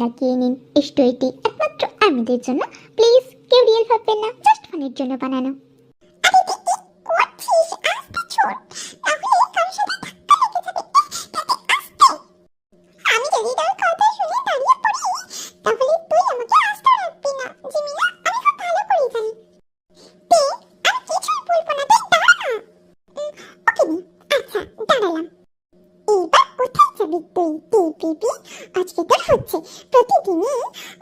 লাগিয়ে নিন। স্টোরিটি একমাত্র আমাদের জন্য, প্লিজ কেউ রিয়েল ভাববেন না, জাস্ট ফানের জন্য বানানো। আজকে তোর হচ্ছে, প্রতিদিনই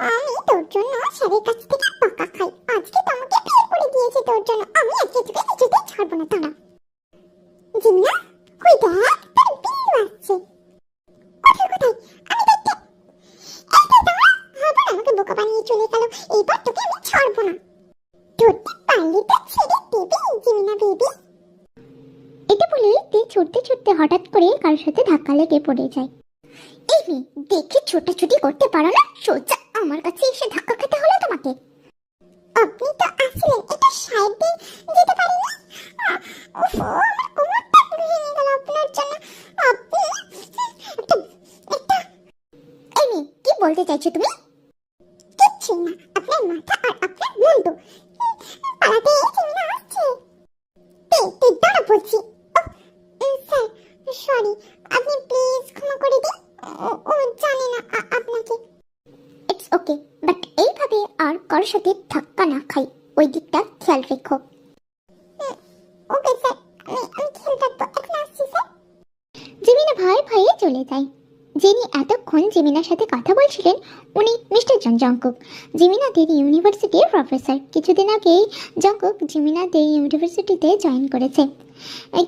আমি তোর জন্য স্যারের কাছ থেকে বকা খাই। আজকে তো আমাকে বিয়ে করে দিয়েছে তোর জন্য, আমি আজকে তোকে কিছুতেই ছাড়বো না। দাঁড়া জিমিনা, ওই দেখ তোর বিল্লু আসছে। কোথায় কোথায়? আমি দেখতে এইটা দাঁড়া, আবার আমাকে বোকা বানিয়ে চলে গেল। এইবার তোকে আমি ছাড়বো না। ধরতে পারলি তো ছেড়ে দিবি জিমিনা বেবি। এটা বলে তে ছুটতে ছুটতে হঠাৎ করে কারোর সাথে ধাক্কা লেগে পড়ে যায়। এই মেয়ে, দেখে ছোটাছুটি করতে পারো না, সোজা আমার কাছে এসে ধাক্কা খেতে হলো তোমাকে। আপনি তো আসলেন, এটা সাইডে যেতে পারিনি। ওফো, আমার কোমরটা ভেঙে গেল আপনার জন্য। আপনি এই মেয়ে, কি বলতে চাইছো তুমি? কিচ্ছু না, আপনার মাথা আর আপনার মুন্ডু পালাতে চিন্তা আসছে। তুই দাঁড়া বলছি। স্যার সরি, আপনি প্লিজ ক্ষমা করে দিন। ও জানে না আপনাকে। ইটস ওকে, বাট এইভাবে আর কারোর সাথে ধাক্কা না খাই, ওই দিকটা খেয়াল রেখো। ওকে স্যার, আমি খেয়াল রাখবো। এখন আসছি স্যার। জিমিনা ভয়ে ভয়ে চলে যায়। যিনি এতক্ষণ জিমিনার সাথে কথা বলছিলেন উনি মিস্টার জংকুক, জিমিনাদের ইউনিভার্সিটির প্রফেসর। কিছুদিন আগেই জংকুক জিমিনাদের ইউনিভার্সিটিতে জয়েন করেছে,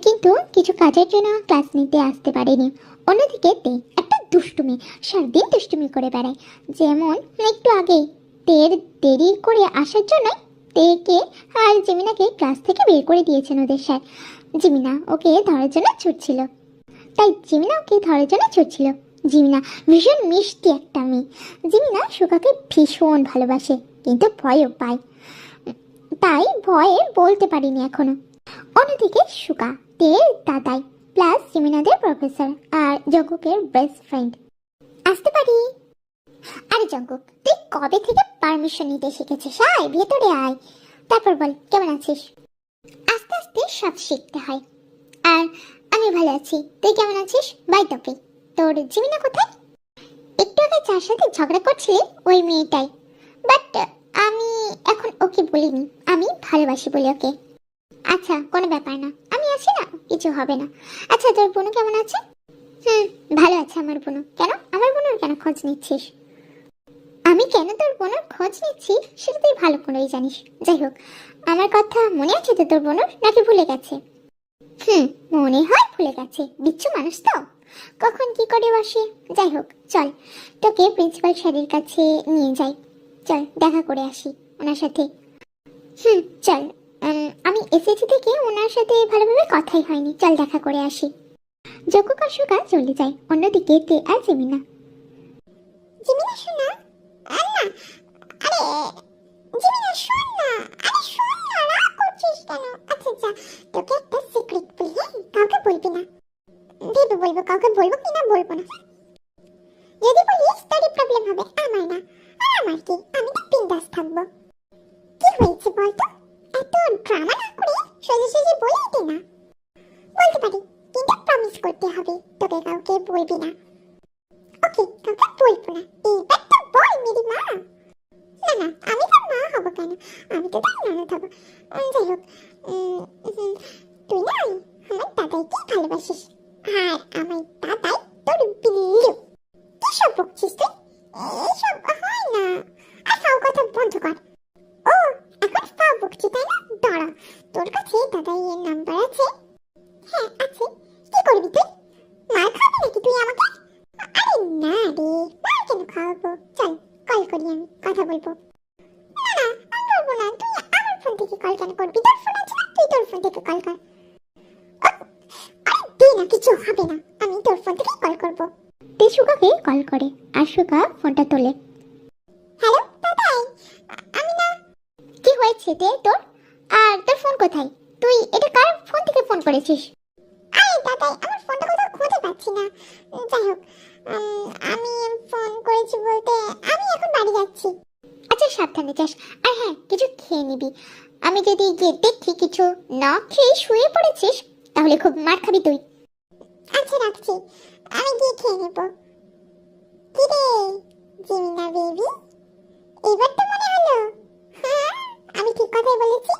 কিন্তু কিছু কাজের জন্য ক্লাস নিতে আসতে পারেনি। অন্যদিকে তে একটা দুষ্টুমি, সারাদিন দুষ্টুমি করে বেড়ায়। যেমন একটু আগে তের দেরি করে আসার জন্য তেকে আর জিমিনাকে ক্লাস থেকে বের করে দিয়েছেন ওদের স্যার। জিমিনা ওকে ধরার জন্য ছুটছিল, তাই জিমিনা ওকে ধরার জন্য ছুটছিল। জিমিনা ভীষণ মিষ্টি একটা মেয়ে। জিমিনা সুকাকে ভীষণ ভালোবাসে, কিন্তু ভয়ও পায়, তাই ভয়ে বলতে পারিনি এখনো। অন্যদিকে সুকা তের দাদাই প্লাস জিমিনাদের প্রফেসর আর জঙ্কুকের বেস্ট ফ্রেন্ড। আসতে পারি? আরে জঙ্কুক, তুই কবে থেকে পারমিশন নিতে শিখেছিস? আয় ভেতরে আয়, তারপর বল কেমন আছিস। আস্তে আস্তে সব শিখতে হয়। আর আমি ভালো আছি, তুই কেমন আছিস? বাই টপি, তোর জিমিনা কোথায়? একটু আগে যার সাথে ঝগড়া করছিলি ওই মেয়েটাই, বাট আমি এখন ওকে বলিনি, আমি ভালোবাসি বলি ওকে। আচ্ছা কোনো ব্যাপার না, আমি আছি না, কিছু হবে না। আচ্ছা তোর বোনু কেমন আছে? ভালো আছে আমার বোনু। কেন আমার বোনুর কেন খোঁজ নিচ্ছিস? আমি কেন তোর বোনুর খোঁজ নিচ্ছি সেটা তুই ভালো করেই জানিস। যাই হোক, আমার কথা মনে আছে তো তোর বোনুর, নাকি ভুলে গেছে? মনে হয় ভুলে গেছে, বিচ্ছু মানুষ তো, কখন কি করে বসে। যাই হোক চল, তোকে প্রিন্সিপাল স্যারের কাছে নিয়ে যাই, চল দেখা করে আসি ওনার সাথে। চল, আমি এসেছি থেকে ওনার সাথে ভালোভাবে কথাই হয়নি, চল দেখা করে আসি। জঙ্কুক আর সুকা চলে যায়। অন্যদিকে তে আর জিমিনা। জিমিনা শোনা, আরে জিমিনা শোন না, আরে শোন না, রাগ করছিস কেন? আচ্ছা যা, তোকে একটা সিক্রেট বলি, হ্যাঁ কাউকে বলবি না। ভেবে বলবো, কাউকে বলবো কিনা বলবো না। যদি বলিস তোরই প্রবলেম হবে, আমার না। আর আমার কি, আমি তো বিন্দাস থাকবো। কি হয়েছে বলতো? এত ড্রামা না করে সোজা সোজা বলে দে না। বলতে পারি, কিন্তু প্রমিস করতে হবে তোকে কাউকে বলবি না। ওকে, কাউকে বলবো না। এইবার তো বল মেরি মা। না না, আমি তো মা হব কেন, আমি তো তার ননদ হব। যাই হোক, তুই না আমার দাদাইকে ভালোবাসিস, আর আমার দাদাই তোর বিল্লু। কি সব বকছিস তুই? এইসব হয় না। আর ফাও কথা বন্ধ কর। ও এখন ফাও বকছি তাই না? দাঁড়া, তোর কাছে দাদাইয়ের নাম্বার আছে? হ্যাঁ আছে। কি করবি তুই? মার খাবি নাকি তুই আমাকে? আরে না রে, মার কেন খাওয়াবো? চল কল করি, আমি কথা বলবো। না না, আমি বলবো না। তুই আমার ফোন থেকে কল কেন করবি? তোর ফোন আছে না, তুই তোর ফোন থেকে কল কর। আরে দে না, কিছু হবে না, আমি তোর ফোন থেকে কল করবো। তে সুকাকে কল করে আর সুকা ফোনটা তোলে। হ্যালো দাদাই, আমি না। কি হয়েছে তে তোর? আর তোর ফোন কোথায়? তুই এটা কার ফোন থেকে ফোন করেছিস? আরে দাদাই, আমার ফোনটা কোথাও খুঁজে পারছি না। যাই হোক, আমি ফোন করেছি বলতে আমি এখন বাড়ি যাচ্ছি। আচ্ছা সাবধানে যাস, আর হ্যাঁ কিছু খেয়ে নিবি। আমি যদি গিয়ে দেখি কিছু না খেয়ে শুয়ে পড়েছিস তাহলে খুব মার খাবি তুই। আচ্ছা রাখছি, আমি গিয়ে খেয়ে নেব। কি রে জিমিনা বেবি, এবার তো মনে হলো হ্যাঁ আমি ঠিক কথাই বলেছি।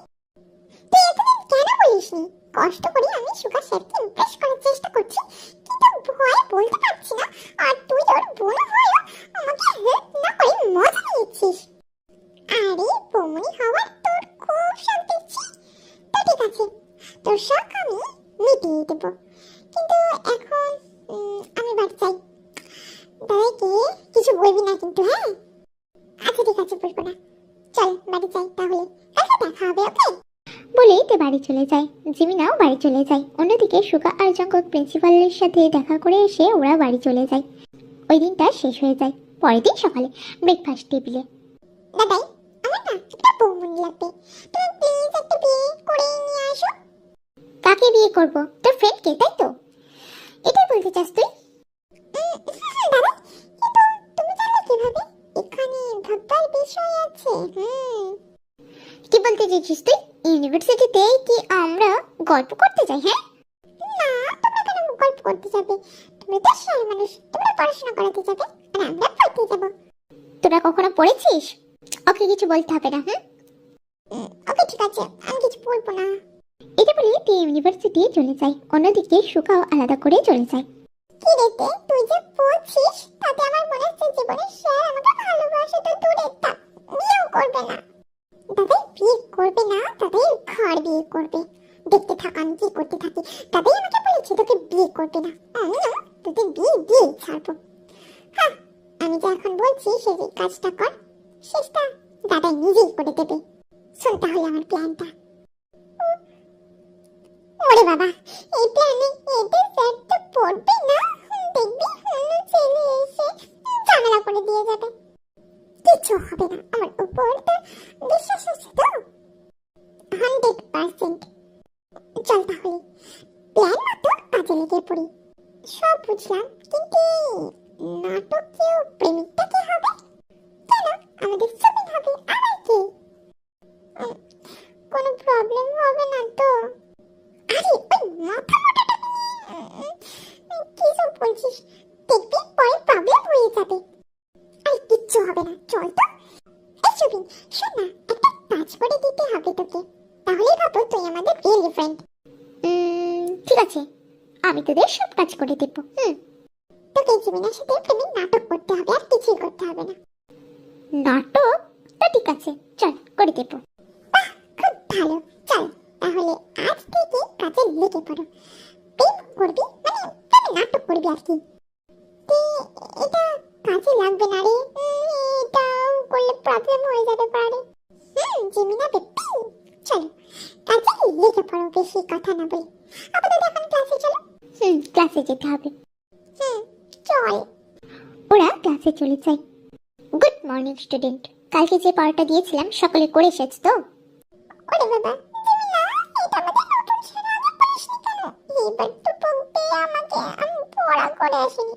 তুই এতদিন কেন বলিসনি? কষ্ট করে আমি সুগার স্যারকে ইমপ্রেস করার চেষ্টা করছি, কিন্তু ভয় বলতে পারছি না। আর তুই ওর বোন হয়েও আমাকে হেল্প না করে মজা নিচ্ছিস। আরে বৌমনি হওয়ার তোর খুব শখ দেখছি। তো ঠিক আছে, তোর শখ আমি মিটিয়ে দেবো, কিন্তু এখন আমি বাড়ি চাই। দাদাকে কিছু বলবি না কিন্তু, হ্যাঁ? আচ্ছা ঠিক আছে, বলবো না। চল বাড়ি যাই তাহলে, কালকে দেখা হবে, ওকে? বলেই তে বাড়ি চলে যায়। জিমিনাও বাড়ি চলে যায়। অন্যদিকে সুগা আর জঙ্কক প্রিন্সিপালের সাথে দেখা করে এসে ওরা বাড়ি চলে যায়। ওই দিনটা শেষ হয়ে যায়। পরের দিন সকালে ব্রেকফাস্ট টেবিলে। দাদাই, আমার না একটা বৌমনি লাগবে, তুমি প্লিজ একটা বিয়ে করে নিয়ে আসো। কাকে বিয়ে করব? তোর ফ্রেন্ডকে, তাই তো? এটাই বলতে চাস তুই? দাদা, কিন্তু তুমি জানলে কিভাবে? এখানে ভাববার বিষয় আছে। কি বলতে চাইছিস তুই? ইউনিভার্সিটিতে কি আমরা গল্প করতে যাই? হ্যাঁ না, তোমরা কেন গল্প করতে যাবে? তুমি তো সাল মানুষ, তোমরা পড়াশোনা করাতে যাবে আর আমরা পড়তে যাবো। তোরা কখনো পড়েছিস? ওকে কিছু বলতে হবে না। ওকে ঠিক আছে, আমি কিছু বলবো না। এটা বলে তে ইউনিভার্সিটি চলে যায়। অন্যদিকে সুকাও আলাদা করে চলে যায়। কি রে তে, তুই যে বলছিস তাতে আমার মনে হচ্ছে জীবনে স্যার আমাকে ভালোবাসে তো দূরে থাক, বিয়েও করবে না। দাদাই বিয়ে করবে না, দাদাই ঘর বিয়ে করবে। দেখতে থাক আমি কি করতে থাকি। দাদাই আমাকে বলেছে তোকে বিয়ে করবে না, আমি না তোকে বিয়ে দিয়ে ছাড়বো। হ্যাঁ, আমি যে এখন বলছি সেই কাজটা কর, শেষটা দাদাই নিজেই করে দেবে। শোন তাহলে আমার প্ল্যানটা। ওরে বাবা, এই প্ল্যানে এতে স্যার তো পড়বে না, দেখবি অন্য ছেলে এসে ঝামেলা করে দিয়ে যাবে। কিছু হবে না, আমার উপর তো বিশ্বাস আছে তো 100%। চল তাহলে প্ল্যান মতো কাজে লেগে পড়ি। সব বুঝলাম, কিন্তু নাটকীয় প্রেমিকটা কি হবে? কেন আমাদের ছবি হবে আবার কি? কোনো প্রবলেম হবে না তো? আরে ওই মাথা মোটাটা কি সব বলছিস? দেখবি পরে প্রবলেম হয়ে যাবে। আরে কিচ্ছু হবে না, চল তো। এই সুবিন, শোন না, একটা কাজ করে দিতে হবে তোকে, তাহলেই ভাবো তুই আমাদের রিয়েল ফ্রেন্ড। ঠিক আছে, আমি তোদের সব কাজ করে দেব। তোকে জিমিনার সাথে প্রেমিক নাটক করতে হবে, আর কিছুই করতে হবে না। নাটক? তো ঠিক আছে, চল করে দেব। বাহ, খুব ভালো। চল তাহলে আজ থেকে কাজে লেগে পড়ো। প্রেম করবি মানে তবে নাটক করবি আর কি। এটা কাজে লাগবে না রে, এটা করলে প্রবলেম হয়ে যেতে পারে। জিমিনা বেবি, চলো কাজে লেগে পড়ো, বেশি কথা না বলে। আপাতত এখন ক্লাসে চলো। ক্লাসে যেতে হবে। চল। ওরা ক্লাসে চলে যায়। গুড মর্নিং স্টুডেন্ট, কালকে যে পড়াটা দিয়েছিলাম সকলে করে এসেছ তো? ওরে বাবা, জিমিনা, এটা আমাদের নতুন ছেলে, আগে বলিসনি কেন? এবার তো বলতে আমাকে, আমি পড়া করে আসিনি।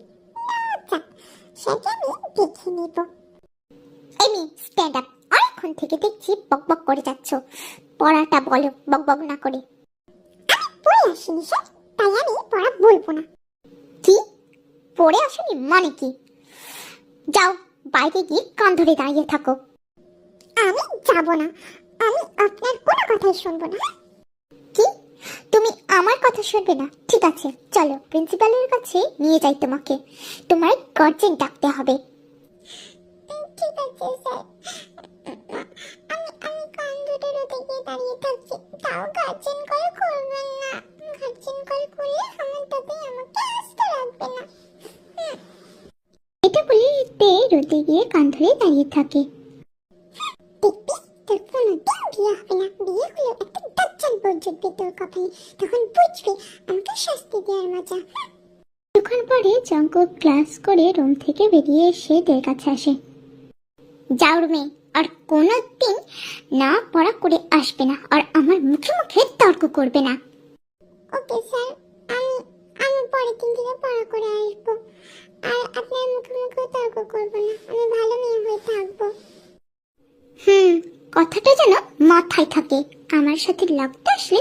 আচ্ছা, সেটা আমি দেখে নিব। এমি স্ট্যান্ড আপ, অনেকক্ষণ থেকে দেখছি বকবক করে যাচ্ছ। পড়াটা বলো, বকবক না করে। আমি পড়ে আসিনি স্যার, তাই আমি পড়া বলবো না। কি পড়ে আসনি মানে কি? যাও বাইরে গিয়ে কান ধরে দাঁড়িয়ে থাকো। আমি যাব না, আমি আপনার কোনো কথাই শুনবো না। কি? তুমি আমার কথা শুনবে না? ঠিক আছে, চলো প্রিন্সিপালের কাছে নিয়ে যাই তোমাকে। তোমার গার্জেন ডাকতে হবে। ঠিক আছে স্যার, আমি কান ধরে রোদে গিয়ে দাঁড়িয়ে থাকছি, তাও গার্জেন কল করবেন না। গার্জেন কল করলে আমার দাদাই আমাকে আসতে রাখবে না। এটা বলে তে রোদে গিয়ে কান ধরে দাঁড়িয়ে থাকে। দেখবি তোর কোনোদিন বিয়ে হবে না, বিয়ে হলো একটা দাজ্জাল বউ জুটবে তোর কপালে, তখন বুঝবি আমাকে শাস্তি দেওয়ার মজা। কিছুক্ষণ পরে জঙ্কুক ক্লাস করে রুম থেকে বেরিয়ে এসে দের কাছে আসে। যাও রুমে, আর কোনোদিন না পড়া করে আসবে না, আর আমার মুখে মুখে তর্ক করবে না। ওকে স্যার, আমি আমি পরের দিন থেকে পড়া করে আসবো। আর আপনার মুখে মুখে তর্ক করবো না, আমি ভালো মেয়ে হয়ে থাকবো। কথাটা যেন মাথায় থাকে। আমার সাথে লাগতে আসলে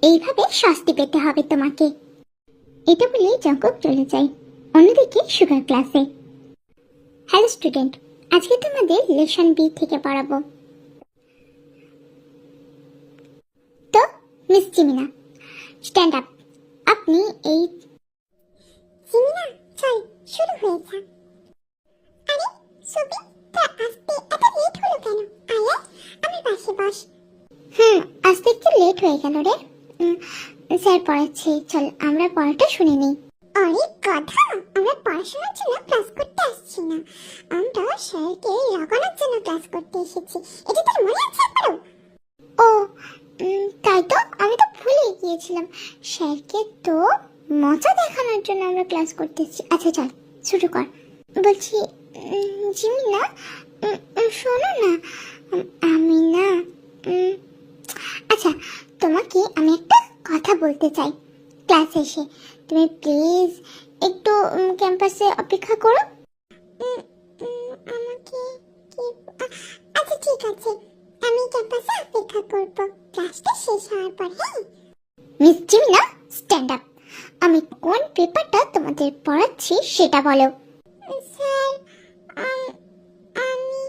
এইভাবে শাস্তি পেতে হবে তোমাকে। এটা বলে জঙ্কুক চলে যায়। অন্যদিকে সুগার ক্লাসে। হ্যালো স্টুডেন্ট, আজকে তোমাদের লেসন বি থেকে পড়াবো। তো মিস জিমিনা, স্ট্যান্ড আপ। আপনি এই জিমিনা, চল শুরু হয়েছে। আরে সুবি, তা আসতে এত লেট হলো কেন? আয় আমার পাশে বস। আসতে একটু লেট হয়ে গেল রে। স্যার পড়াচ্ছে, চল আমরা পড়াটা শুনে নিই। আরে গাধা, আমরা পড়াশোনার জন্য ক্লাস করতে আসছি না, আমরা স্যারকে রাগানোর জন্য ক্লাস করতে এসেছি। এটা তোর মনে আছে একবারও? ও তাই তো, আমি তো ভুলে গিয়েছিলাম। স্যারকে তো মজা দেখানোর জন্য আমরা ক্লাস করতে এসেছি। আচ্ছা চল শুরু কর। বলছি জিমিনা, শোনো না, আমি না আচ্ছা, তোমাকে আমি একটা কথা বলতে চাই। ক্লাস এসে তুমি প্লিজ একটু ক্যাম্পাসে অপেক্ষা করো। আমাকে কি আচ্ছা ঠিক আছে, আমি ক্যাম্পাসে অপেক্ষা করব ক্লাসটা শেষ হওয়ার পর। হ্যাঁ মিস জিমিনা, স্ট্যান্ড আপ। আমি কোন পেপারটা তোমাদের পড়াচ্ছি সেটা বলো। স্যার, আমি আমি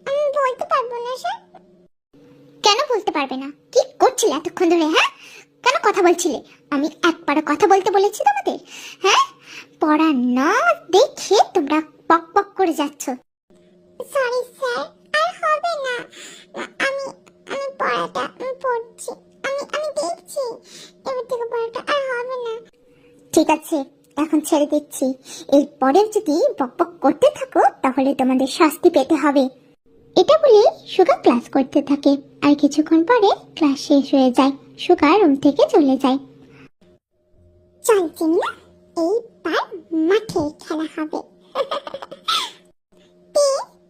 আমি বলতে পারবো না স্যার। কেন বলতে পারবে না? কি করছিলে এতক্ষণ ধরে? হ্যাঁ, কেন কথা বলছিলে? আমি একবারও কথা বলতে বলেছি তোমাদের? হ্যাঁ, পড়া না দেখে তোমরা পক পক করে যাচ্ছ। সরি স্যার, আর হবে না। আমি আমি পড়াটা পড়ছি, আমি দেখছি, এবার থেকে পড়াটা আর হবে না। ঠিক আছে, এখন ছেড়ে দিচ্ছি। এরপরে যদি বক বক করতে থাকো তাহলে তোমাদের শাস্তি পেতে হবে। এটা বলে সুগা ক্লাস করতে থাকে। আর কিছুক্ষণ পরে ক্লাস শেষ হয়ে যায়। সুগা রুম থেকে চলে যায়। চল জিমিনা, এইবার মাঠে খেলা হবে।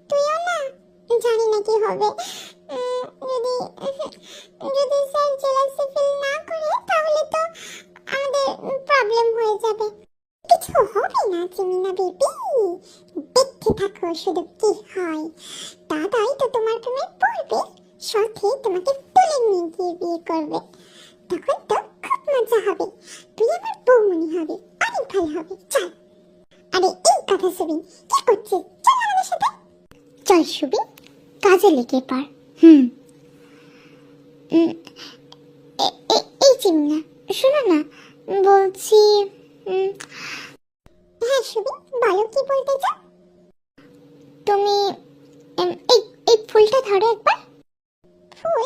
তুইও না, জানি না কি হবে। যদি যদি স্যার জেলাসি ফিল না করে তাহলে তো আমাদের প্রবলেম হয়ে যাবে। কিছু হবে না জিমিনা বেবি, দেখতে থাকো শুধু কি হয়। দাদাই তো তোমার প্রেমে পড়বে, সাথে তোমাকে তুলে নিয়ে গিয়ে বিয়ে করবে। তখন তো খুব মজা হবে, তুই আমার বৌমনি হবে, অনেক ভালো হবে। চল। আরে এই কথা সুবিন, কি করছিস? চল আমাদের সাথে। চল সুবি, কাজে লেগে পার। হুম এই চিমনা, শোনো না, বলছি হ্যাঁ সুবিন, বলো কি বলতে চাও? তুমি এই এই ফুলটা ধরো একবার। ফুল?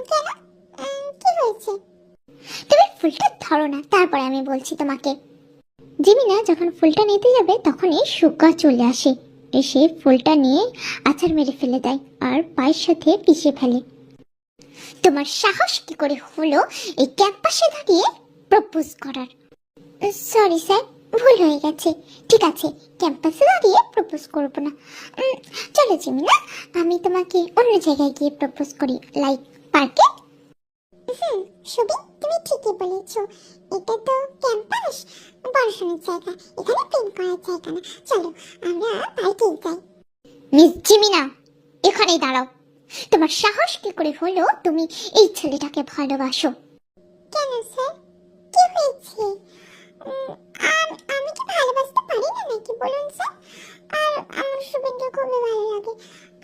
কেন? কি হয়েছে? তুমি ফুলটা ধরো না, তারপরে আমি বলছি তোমাকে। জিমিনা যখন ফুলটা নিতে যাবে তখনই সুগা চলে আসে। এসে ফুলটা নিয়ে আছাড় মেরে ফেলে দেয় আর পায়ের সাথে পিষে ফেলে। তোমার সাহস কি করে হলো এই ক্যাম্পাসে দাঁড়িয়ে প্রপোজ করার? সরি স্যার, ভুল হয়ে গেছে। ঠিক আছে, ক্যাম্পাসে দাঁড়িয়ে প্রপোজ করবো না। চলো জিমিনা, আমি তোমাকে অন্য জায়গায় গিয়ে প্রপোজ করি, লাইক পার্কে। সুবিন, তুমি ঠিকই বলেছ, এটা তো ক্যাম্পাস, পড়াশোনার জায়গা, এখানে প্রেম করার জায়গা না। চলো আমরা পার্কে যাই। মিস জিমিনা, এখানেই দাঁড়াও। তোমার সাহস কি করে হলো তুমি এই ছেলেটাকে ভালোবাসো? কেন স্যার, কি হয়েছে? আমি কি ভালোবাসতে পারি না নাকি বলুন স্যার? আর আমার সুবিনকে খুবই ভালো লাগে,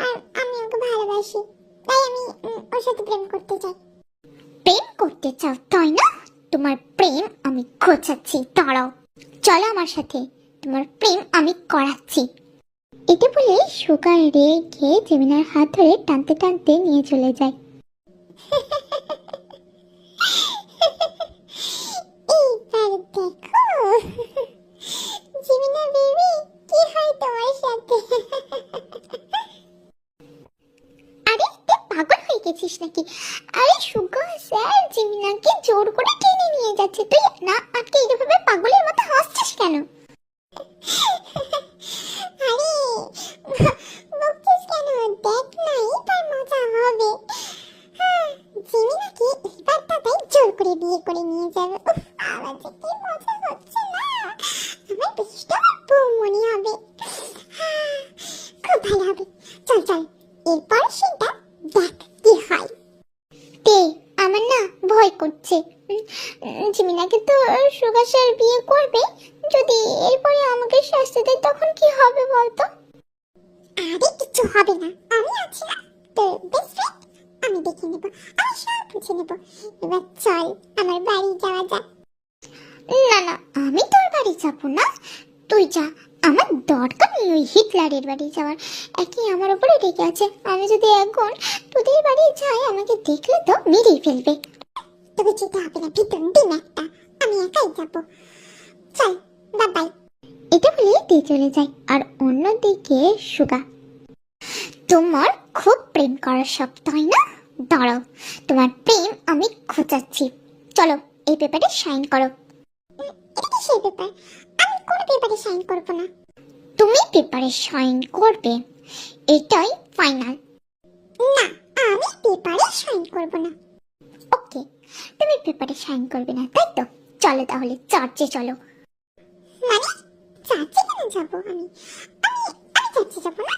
আর আমি ওকে ভালোবাসি, তাই আমি ওর সাথে প্রেম করতে চাই। প্রেম করতে চাও তাই না? তোমার প্রেম আমি খোঁচাচ্ছি, দাঁড়াও। চলো আমার সাথে, তোমার প্রেম আমি করাচ্ছি। এটা বলে সুগা রেগে জেমিনার হাত ধরে টানতে টানতে নিয়ে চলে যায়। এইবার দেখো জিমিনা বেবি, কি হয় তোমার সাথে। আরে তুই পাগল হয়ে গেছিস নাকি? আরে সুগা স্যার জিমিনাকে জোর করে টেনে নিয়ে যাচ্ছে, তুই না আজকে এইভাবে পাগলের মতো হাসছিস কেন? আরে বকছিস কেন? দেখ না, এবার মজা হবে। জিমিনাকে এবার দাদাই জোর করে বিয়ে করে নিয়ে যাবে। আমার এরপর সেটা দেখ কি হয়। তে আমার না ভয় করছে। জিমিনাকে তো সুগা স্যার বিয়ে করবে, যদি এরপরে আমাকে শাস্তি দেয় তখন কি হবে বলতো? আরে কিছু হবে না, আমি আছি না, তোর বেস্ট ফ্রেন্ড। আমি দেখে নেব, আমি সব বুঝে নেব। এবার চল আমার বাড়ি যাওয়া যাক। না না, আমি তোর বাড়ি যাব না, তুই যা। আমার দরকার নেই ওই হিটলারের বাড়ি যাওয়ার, একই আমার উপরে রেগে আছে। আমি যদি এখন তোদের বাড়ি যাই আমাকে দেখলে তো মেরেই ফেলবে। তোকে যেতে হবে না, ভিতর দিন একটা, আমি একাই যাব। চল, বাই বাই। এটা বলে দিয়ে চলে যায়। আর অন্যদিকে সুগা, তোমার খুব প্রেম করার শখ তাই না? দাঁড়াও, তোমার প্রেম আমি খোঁচাচ্ছি। চলো এই পেপারে সাইন করো। এটা কি সেই পেপার? আমি কোনো পেপারে সাইন করব না। তুমি পেপারে সাইন করবে, এটাই ফাইনাল। না, আমি পেপারে সাইন করব না। ওকে, তুমি পেপারে সাইন করবে না তাই তো? চলো তাহলে চার্চে চলো। মানে চাচি কেন যাব? আমি চাচি যাব না।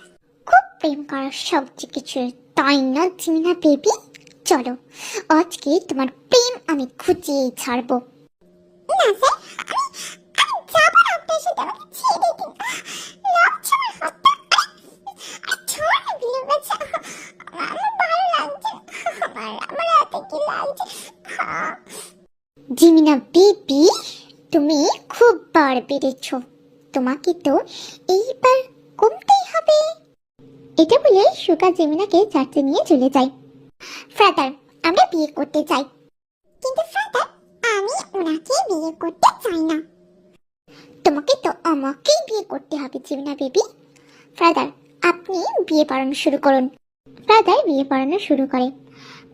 খুব প্রেম করার শখ যে কিছু তাই না জিমিনা বেবি? চলো, আজকে তোমার প্রেম আমি খুঁজিয়ে ছাড়বো। না স্যার, আমি যাব না আপনার সাথে, আমাকে ছেড়ে দিন। লাগছে আমার হাতটা। ছাড় না প্লিজ, বাচ্চা। আমার ভালো লাগছে না। আমার হাতে কি লাগছে? জিমিনা বেবি, তুমি খুব বার বেড়েছ, তোমাকে তো এইবার কমতেই হবে। এটা বলে সুগা জিমিনাকে চার্চে নিয়ে চলে যায়। ফাদার, আমরা বিয়ে করতে চাই। কিন্তু ফাদার, আমি ওনাকে বিয়ে করতে চাই না। তোমাকে তো আমাকেই বিয়ে করতে হবে জিমিনা বেবি। ফাদার, আপনি বিয়ে পড়ানো শুরু করুন। ফাদার বিয়ে পড়ানো শুরু করে।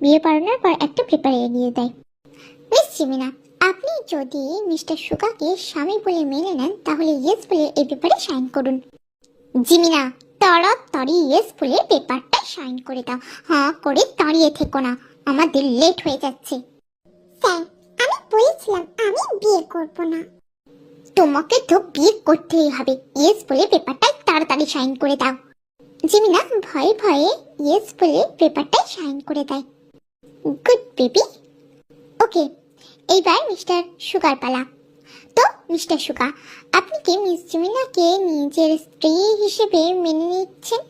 বিয়ে পড়ানোর পর একটা পেপার এগিয়ে দেয়। মিস জিমিনা, আপনি যদি মিস্টার সুগাকে স্বামী বলে মেনে নেন তাহলে ইয়েস বলে এই পেপারে সাইন করুন। জিমিনা, তাড়াতাড়ি ইয়েস বলে পেপারটা সাইন করে দাও। হ্যাঁ করে দাঁড়িয়ে থেকো না, আমাদের লেট হয়ে যাচ্ছে। স্যার, আমি বলেছিলাম আমি বিয়ে করব না। তোমাকে তো বিয়ে করতেই হবে, ইয়েস বলে পেপারটায় তাড়াতাড়ি সাইন করে দাও। জিমিনা ভয়ে ভয়ে ইয়েস বলে পেপারটায় সাইন করে দেয়। Good baby. ওকে, এইবার মিস্টার সুগার পালা। তো মিস্টার সুগা, আপনি কি মিস জিমিনাকে নিজের স্ত্রী হিসেবে মেনে নিচ্ছেন?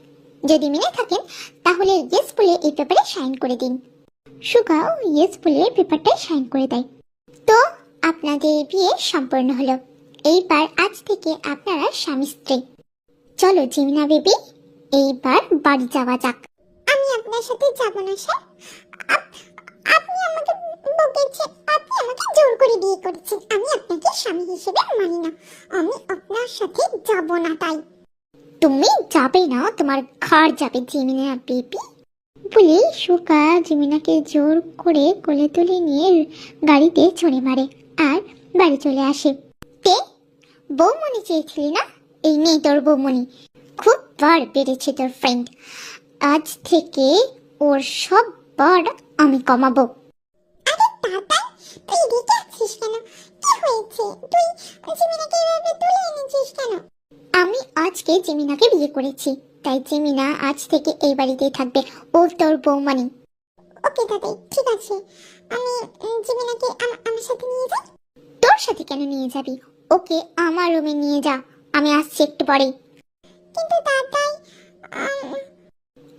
যদি মেনে থাকেন তাহলে ইয়েস বলে এই পেপারে সাইন করে দিন। সুগাও ইয়েস বলে পেপারটায় সাইন করে দেয়। তো আপনাদের বিয়ে সম্পূর্ণ হলো। এইবার আজ থেকে আপনারা স্বামী স্ত্রী। চলো জিমিনা বেবি, এইবার বাড়ি যাওয়া যাক। আমি আপনার সাথে যাব না স্যার। আপনি আমাকে বকেছেন, আপনি আমাকে জোর করে বিয়ে করেছেন। আমি আপনাকে স্বামী হিসেবে মানি না। আমি আপনার সাথে যাব না। তাই তুমি যাবে না, তোমার ঘর যাবে জিমিনা বেবি বলে সুগা জিমিনাকে জোর করে কোলে তুলে নিয়ে গাড়িতে চড়ে মারে আর বাড়ি চলে আসে। তে বৌমনি চেয়েছিলি না? এই নেই তোর বৌমনি। খুব বার বেড়েছে তোর ফ্রেন্ড, আজ থেকে ওর সব বার আমি কমাবো। আরে দাদা, তুই রেগে আছিস কেন? কি হয়েছে? তুই জিমিনাকে এভাবে তুলে এনেছিস কেন? আমি আজকে জিমিনাকে বিয়ে করেছি, তাই জিমিনা আজ থেকে এই বাড়িতেই থাকবে। ও তোর বৌমনি। ওকে দাদা, ঠিক আছে। আমি জিমিনাকে আমার সাথে নিয়ে যাই। তোর সাথে কেন নিয়ে যাবি? ওকে আমার রুমে নিয়ে যা, আমি আসছি একটু পরেই। কিন্তু দাদাই,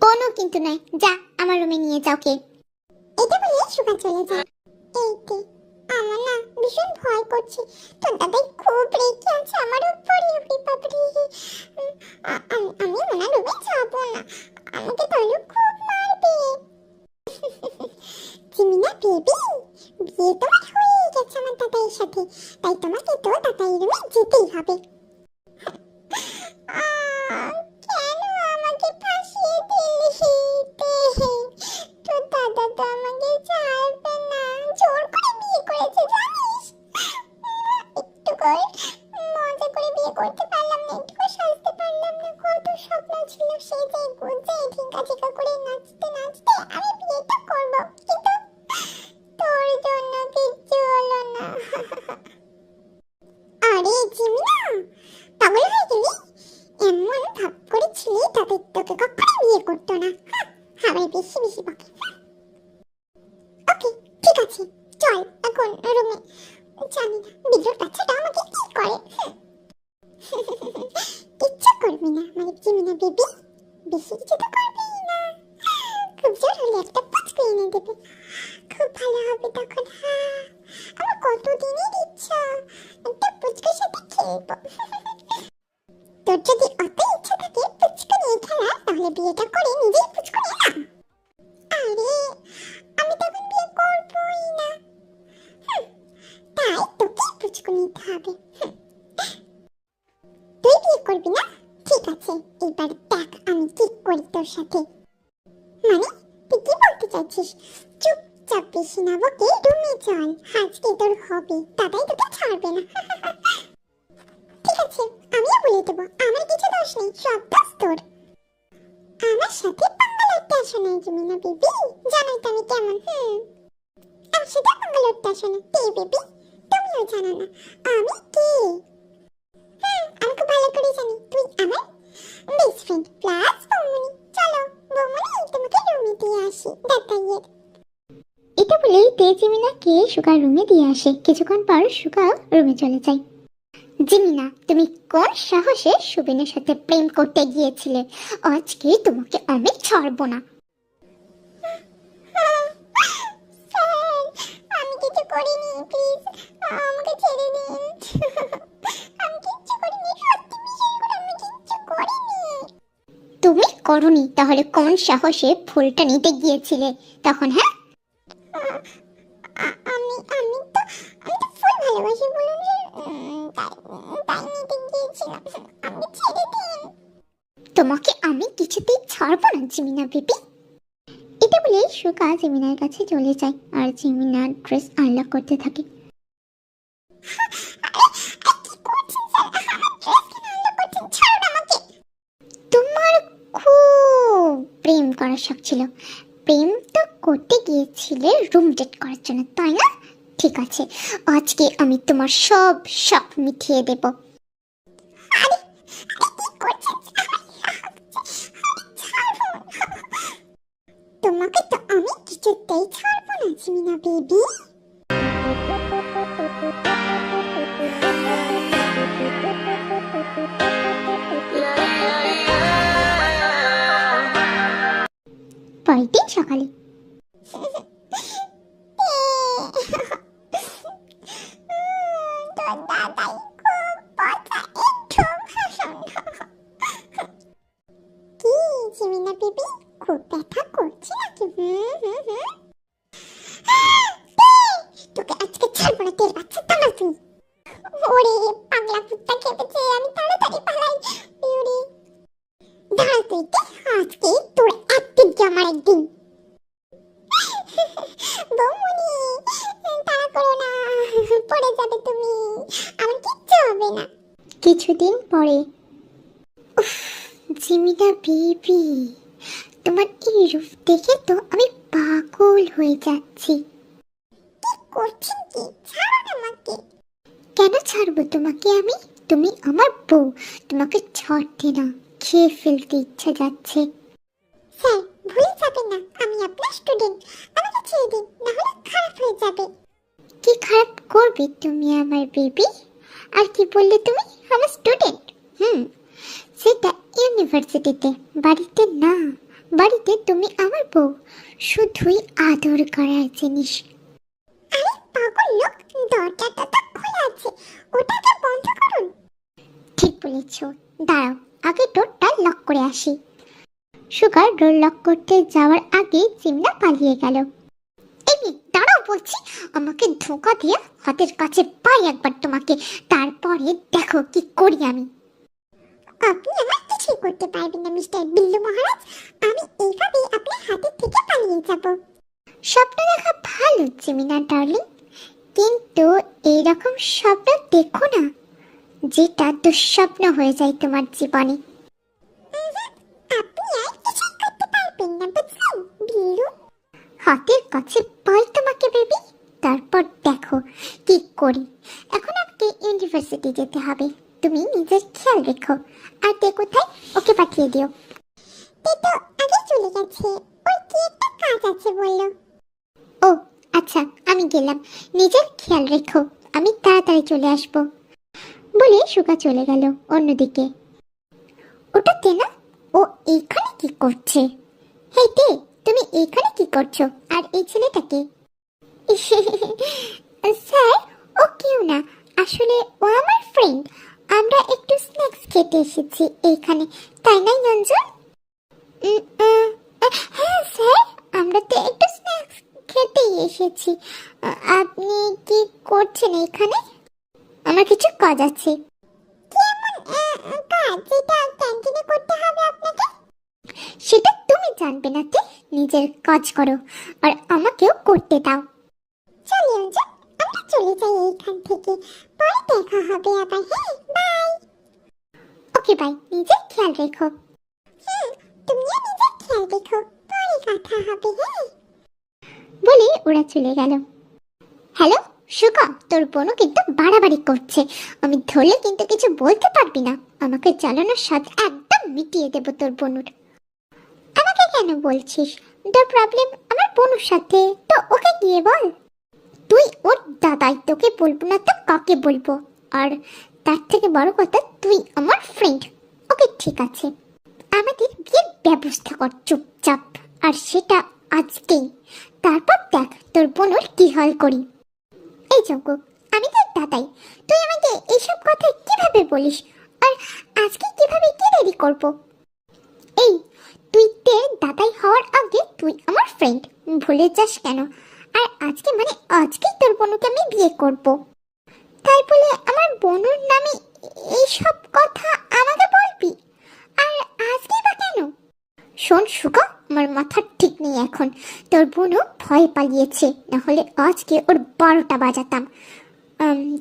কোনো কিন্তু নাই, যা আমার রুমে নিয়ে যাও কে। এটা বলে সুগা চলে যায়। এইতে আমার না ভীষণ ভয় করছে। তো দাদাই খুব রেগে আছে আমার উপরে। ওরে বাবারে, আমি ওনার রুমে যাব না, আমাকে তাহলে খুব মারবে। জিমিনা বেবি, বিয়ে তোমার হয়ে গেছে আমার দাদাইয়ের সাথে, তাই তোমাকে তো দাদাইয়ের রুমে যেতেই হবে। কেন আমাকে ফাঁসিয়ে দিলি? তো দাদা তো আমাকে ছাড়বে না, জোর করে বিয়ে করেছে জানিস। একটু করে মজা করে বিয়ে করতে পারলাম না, একটু করে সাজতে পারলাম না। কত স্বপ্ন ছিল সেজে গুজে ঢিঙ্কা ঢিঙ্কা করে নাচতে নাচতে আমি বিয়েটা করবো, কিন্তু তোর জন্য কিচ্ছু হলো না। আরে জিমিনা, পাগল হয়ে গেলি? এমন ভাব করেছিলি তাতে তোকে কখনো বিয়ে করতো না। বেশি বেশি বকে। ওকে ঠিক আছে, চল এখন রুমে। জানি না বিদ্যুৎ বাচ্চাটা আমাকে কি করে। কিচ্ছু করবি না মানে জিমিনা বেবি, বেশি কিছু তো করবি না। খুব জোর হলে একটা পুচকু এনে দেবে, খুব ভালো হবে তখন। হ্যাঁ, আমার কতদিনের ইচ্ছা একটা পুচকুর সাথে খেলবো। তোর যদি অত ইচ্ছা থাকে পুচকু নিয়ে খেলার, তাহলে বিয়েটা করে নিজেই পুচকু নিয়ে নাও। আরে আমি তখন বিয়ে করবোই না। তাই তোকে পুচকু নিতে হবে। তুই বিয়ে করবি না? ঠিক আছে, এবার দেখ আমি কি করি তোর সাথে। মানে তুই কি বলতে চাইছিস? চুপচাপ বেশি না বকে রুমে চল, আজকে তোর হবে, দাদাই তোকে ছাড়বে না। ঠিক আছে, আমিও বলে দেবো আমার কিছু দোষ নেই, সব দোষ তোর। আমার সাথে পাঙ্গা লড়তে আসো না জিমিনা বেবি, জানোই তো আমি কেমন। আমার সাথে পাঙ্গা লড়তে আসো না তে বেবি, তুমিও জানো না আমি কে। আমি খুব ভালো করে জানি তুই আমার বেস্ট ফ্রেন্ড প্লাস বৌমনি। চলো বৌমনি, তোমাকে রুমে দিয়ে আসি দাদাইয়ের। এটা বলেই তে জিমিনাকে সুগার রুমে দিয়ে আসে। কিছুক্ষণ পর সুগা রুমে চলে যায়। জিমিনা, তুমি কোন সাহসে সুবিনের সাথে প্রেম করতে গিয়েছিলে? আজকে তোমাকে আমি ছাড়বো না। আমি কিছু করিনি, প্লিজ আমাকে ছেড়ে দিন। আমি কিচ্ছু করিনি, সত্যি বিশ্বাস করো আমি কিচ্ছু করিনি। তুমি করনি, তাহলে কোন সাহসে ফুলটা নিতে গিয়েছিলে তখন? হ্যাঁ, আমি তো ফুল ভালোবাসি বলুন, তাই নিতে গিয়েছিলাম। আমি ছেড়ে দিন। তোমাকে আমি কিছুতেই ছাড়বো না জিমিনা বেবি। এটা বলে সুগা জিমিনার কাছে চলে যায় আর জিমিনা ড্রেস আনলক করতে থাকে। তোমার খুব প্রেম করার শখ ছিল, প্রেম তো করতে গিয়েছিলে রুম ডেট করার জন্য, তাই না? ঠিক আছে, আজকে আমি তোমার সব শখ মিটিয়ে দেব। তোমাকে তো আমি কিছুতেই ছাড়বো না জিমিনা বেবি। পরের দিন সকালে কি জিমিনা বেবি, খুব ব্যথা করছে নাকি? তোকে আজকে ছাড়বো না, তেল বাচ্চা দাঁড়া তুই। ওরে পাগলা কুত্তা খেপেছে, আমি তাড়াতাড়ি পালাই। ওরে দাঁড়া তুই, আজকে তোর একদিন কি আমার একদিন। বৌমনি তাড়া করো না, পড়ে যাবে তুমি, আমার কিচ্ছু হবে না। কিছুদিন পরে, জিমিনা বেবি, তোমার এই রূপ দেখে তো আমি পাগল হয়ে যাচ্ছি। কি করছেন কি? ছাড়ো না আমাকে। কেন ছাড়বো তোমাকে আমি? তুমি আমার বউ, তোমাকে ছাড়তে না, খেয়ে ফেলতে ইচ্ছা যাচ্ছে। স্যার ভুলে যাবেন না আমি আপনার স্টুডেন্ট, আমাকে ছেড়ে দিন, না হলে খারাপ হয়ে যাবে। কি খারাপ করবে তুমি আমার বেবি? আর কি বললে তুমি? আমার স্টুডেন্ট? সেটা ইউনিভার্সিটিতে, বাড়িতে না। বাড়িতে তুমি আমার বউ, শুধুই আদর করার জিনিস। আরে পাগল লোক, দরজাটা তো খোলা আছে, ওটাকে বন্ধ করুন। ঠিক বলেছ, দাঁড়াও আগে ডোরটা লক করে আসি। সুগার ডোর লক করতে যাওয়ার আগে জিমিনা পালিয়ে গেল। এই দাঁড়াও বলছি, আমাকে ধোঁকা দিয়ে হাতের কাছে পাই একবার তোমাকে, তারপরে দেখো কি করি আমি। আপনি আমার কিছুই করতে পারবেন না মিস্টার বিল্লু মহারাজ, আমি এইভাবেই আপনার হাতের থেকে পালিয়ে যাব। স্বপ্ন দেখা ভালো জিমিনা ডার্লিং, কিন্তু এইরকম স্বপ্ন দেখো না যেটা দুঃস্বপ্ন হয়ে যায় তোমার জীবনে। আপনি আর কিছুই করতে পারবেন না, বুঝলেন বিল্লু? হাতের কাছে পাই তোমাকে বেবি, তারপর দেখো কি করি। এখন আমাকে ইউনিভার্সিটি যেতে হবে, তুমি নিজের খেয়াল রেখো। আর তে কোথায়, ওকে পাঠিয়ে দিও। তে তো আগে চলে গেছে, ওর কি কাজ আছে বললো। ও আচ্ছা, আমি গেলাম, নিজের খেয়াল রেখো, আমি তাড়াতাড়ি চলে আসবো বলে সুগা চলে গেল অন্যদিকে। ওটাতে না, ও এইখানে কি করছে? হেই তে, তুমি এইখানে কি করছো? আর এই ছেলেটাকে? স্যার, ও কেউ না, আসলে ও আমার ফ্রেন্ড। আমরা একটু স্ন্যাক্স খেতে এসেছি এইখানে, তাই না রঞ্জন? হ্যাঁ স্যার, আমরা তো একটু স্ন্যাক্স খেতেই এসেছি। আপনি কি করছেন এখানে? আমার কিছু কাজ আছে। কাজ যেটা ক্যান্টিনে করতে হবে আপনাকে? সেটা তুমি জানবে না, তে নিজের কাজ করো আর আমাকেও করতে দাও। চলি অঞ্জন, আমরা চলে যাই এইখান থেকে, পরে দেখা হবে আবার। হ্যাঁ, বাই। ওকে বাই, নিজের খেয়াল রেখো। তুমিও নিজের খেয়াল রেখো, পরে কথা হবে। হ্যাঁ, বলে ওরা চলে গেল। হ্যালো সুগা, তোর বোনও কিন্তু বাড়াবাড়ি করছে, আমি ধরলে কিন্তু কিছু বলতে পারবি না। আমাকে জ্বালানোর স্বাদ একদম মিটিয়ে দেবো তোর বোনুর। আমাকে কেন বলছিস? তোর প্রবলেম আমার বোনুর সাথে, তো ওকে গিয়ে বল। তুই ওর দাদাই, তোকে বলবো না তো কাকে বলবো? আর তার থেকে বড় কথা, তুই আমার ফ্রেন্ড। ওকে ঠিক আছে, আমাদের বিয়ের ব্যবস্থা কর চুপচাপ, আর সেটা আজকেই। তারপর দেখ তোর বোনুর কি হাল করি। এই জঙ্কুক, আমি তোর দাদাই, তুই আমাকে এইসব কথা কিভাবে বলিস? আর আজকে কিভাবে কি রেডি করব? এই, তুই তোর দাদাই হওয়ার আগে তুই আমার ফ্রেন্ড, ভুলে যাস কেন? আর আজকে মানে আজকেই তোর বোনুকে আমি বিয়ে করব। তাই বলে আমার বোনুর নামে এইসব কথা আমাকে বলবি? আর আজকে বা কেন? শোন সুগা, আমার মাথা ঠিক নেই এখন। তোর বোনও ভয় পালিয়েছে, না হলে আজকে ওর 12টা বাজাতাম।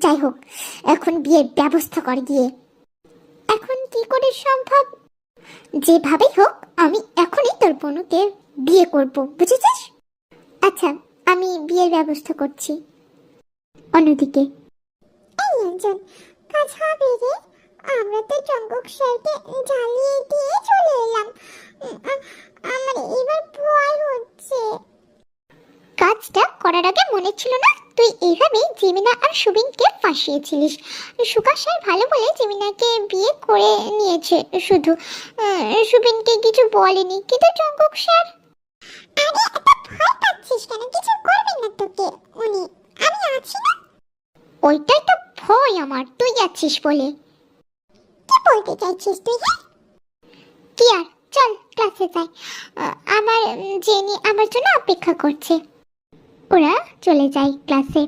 যাই হোক, এখন বিয়ের ব্যবস্থা কর গিয়ে। এখন কি করে সম্ভব? যেভাবেই হোক আমি এখনই তোর বোনকে বিয়ে করব, বুঝেছিস? আচ্ছা, আমি বিয়ের ব্যবস্থা করছি। অন্যদিকে এই অঞ্জন, কাজ হবে রে। আমরা তো জঙ্গক স্যারকে জ্বালিয়ে দিয়ে চলে এলাম। আমার এবার ভয় হচ্ছে। কাজটা করার আগে মনে ছিল না তুই এইভাবে জিমিনা আর সুবিনকে ফাঁসিয়েছিলিস? সুগা স্যার ভালো বলে জিমিনাকে বিয়ে করে নিয়েছে, শুধু সুবিনকে কিছু বলেনি। কিন্তু জঙ্গক স্যার, আরে এত ভয় পাচ্ছিস কেন? কিছু করবে না তোকে উনি, আমি আছি না। ওইটাই তো ভয় আমার, তুই যাচ্ছিস বলে। কি বলতে চাইছিস তুই? হ্যাঁ, কি আর, চল ক্লাসে যাই। আমার জেনি আমার জন্য অপেক্ষা করছে। ওরা চলে যায় ক্লাসে।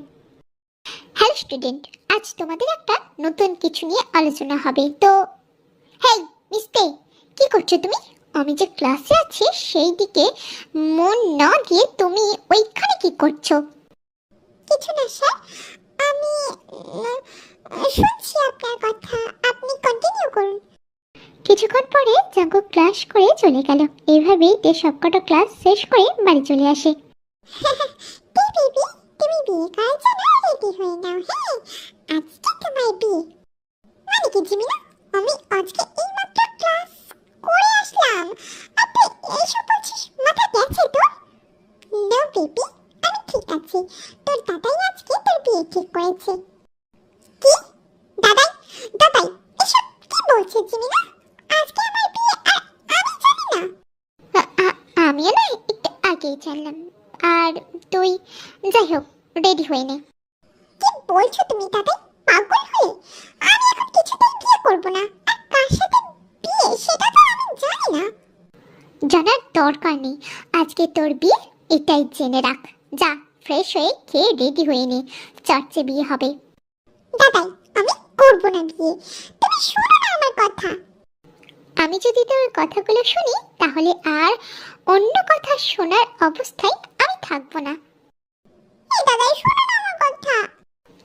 হ্যালো স্টুডেন্ট, আজ তোমাদের একটা নতুন কিছু নিয়ে আলোচনা হবে। তো হেই মিস্তে, কি করছো তুমি? আমি যে ক্লাসে আছি সেই দিকে মন না দিয়ে তুমি ওইখানে কি করছো? কিছু না স্যার, আমি শুনছি আপনার কথা, আপনি কন্টিনিউ করুন। কিছুক্ষণ পরে জাঙ্গু ক্লাস করে চলে গেল। এইভাবেই তে সবকটা ক্লাস শেষ করে বাড়ি চলে আসে। তে বেবি, তুমি বিয়ে করার জন্য রেডি হয়ে নাও। হ্যাঁ, আজকে তোমার বিয়ে। মানে কি জিমিনা, আমি আজকে এইমাত্র ক্লাস করে আসলাম, আর তুই এইসব বলছিস? মাথা গেছে তোর? নো বেবি, আমি ঠিক আছি। তোর দাদাই আজকে তোর বিয়ে ঠিক করেছে। কি? দাদাই? দাদাই এসব কি বলছে জিমিনা? আজকে আমার বিয়ে আর আমি জানি না? আমিও না একটু আগেই জানলাম। আর তুই যাই হোক, রেডি হয়ে নে। কি বলছো তুমি দাদাই? পাগল হয়ে? আমি এখন কিছুতেই বিয়ে করব না। আর কার সাথে বিয়ে সেটা তো আমি জানি না। জানার দরকার নেই, আজকে তোর বিয়ে, এটাই জেনে রাখ। যা, ফ্রেশ হয়ে খেয়ে রেডি হয়ে নে, চার্চে বিয়ে হবে। দাদাই, আমি করব না বিয়ে। তুমি শোনো না আমার কথা। আমি যদি তোর কথাগুলো শুনি তাহলে আর অন্য কথা শোনার অবস্থায় আমি থাকবো না। এই দাদাই, শোনো না আমার কথা।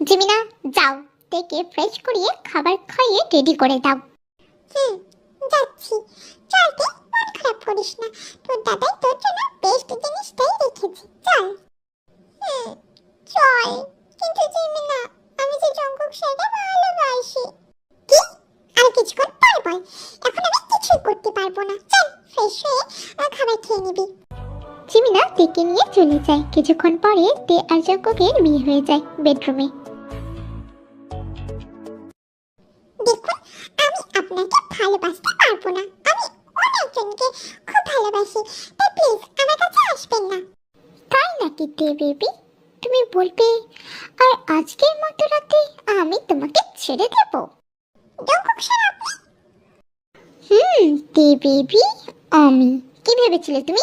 জিমিনা, যাও, থেকে ফ্রেশ করিয়ে খাবার খাইয়ে রেডি করে দাও। হুম, যাচ্ছি। চল তে, মন খারাপ করিস না। তোর দাদাই তোর জন্য বেস্ট জিনিসটাই রেখেছে। চল। হুম, চল। কিন্তু জিমিনা, আমি যে জঙ্গক স্যারকে ভালোবাসি। কি? আর কিছুক্ষণ পরে বল, এখন আমি কিছুই করতে পারবো না। চল, ফ্রেশ হয়ে খাবার খেয়ে নিবি। জিমিনা তেকে নিয়ে চলে যায়। কিছুক্ষণ পরে তে আর জঙ্কুকের বিয়ে হয়ে যায় বেডরুমে। দেখুন, আমি আপনাকে ভালোবাসতে পারবো না। আমি অনেকজনকে খুব ভালোবাসি, তাই প্লিজ আমার কাছে আসবেন না। তাই নাকি তে বেবি, তুমি বলবে আর আজকের মতো রাতে আমি তোমাকে ছেড়ে দেব? জঙ্কুক স্যার, আপনি তে বেবি, আমি কি ভেবেছিলে তুমি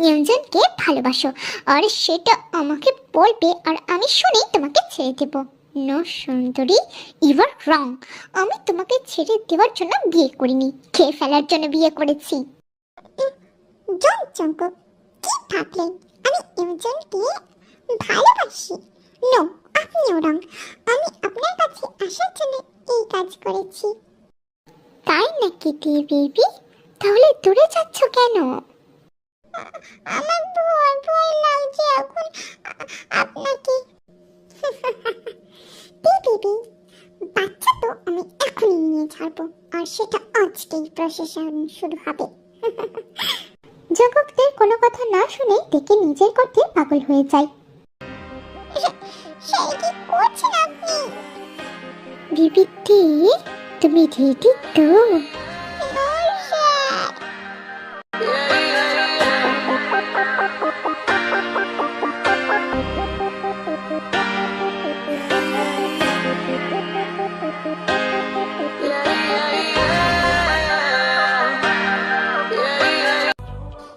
ইয়ঞ্জনকে ভালোবাসো আর সেটা আমাকে বলবে আর আমি শুনেই তোমাকে ছেড়ে দেব? নো সুন্দরী, ইউ আর রং। আমি তোমাকে ছেড়ে দেওয়ার জন্য বিয়ে করিনি, খেয়ে ফেলার জন্য বিয়ে করেছি। জঙ্কুক, কি ভাবলেন আমি ইমজনকে ভালোবাসি? নো, আপনিও রং। আমি আপনার কাছে আসার জন্য এই কাজ করেছি। তাই নাকি তে বেবি, তাহলে দূরে যাচ্ছ কেন? আমার ভয় ভয় লাগছে এখন আপনাকে। বেবি, বাচ্চা তো আমি এখনই নিয়ে ছাড়বো, আর সেটা আজকেই প্রসেসন শুরু হবে। জঙ্কুকের কোনো কথা না শুনে তেকে নিজের করতে পাগল হয়ে যায়। সেই কি করছেন আপনি? বেবি তে, তুমি রেডি তো? No sir.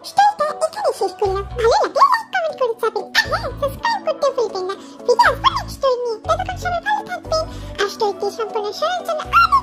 স্টোরিটা এখানে শেষ করলাম। ভালো লাগলে লাইক কমেন্ট করে যাবেন, আর হ্যাঁ, সাবস্ক্রাইব করতে ভুলবেন না। ফিরে আসবো নেক্সট স্টোরি নিয়ে। ততক্ষণ সবাই ভালো থাকবেন, আর স্টোরিটি সম্পূর্ণ শোনার জন্য অনেক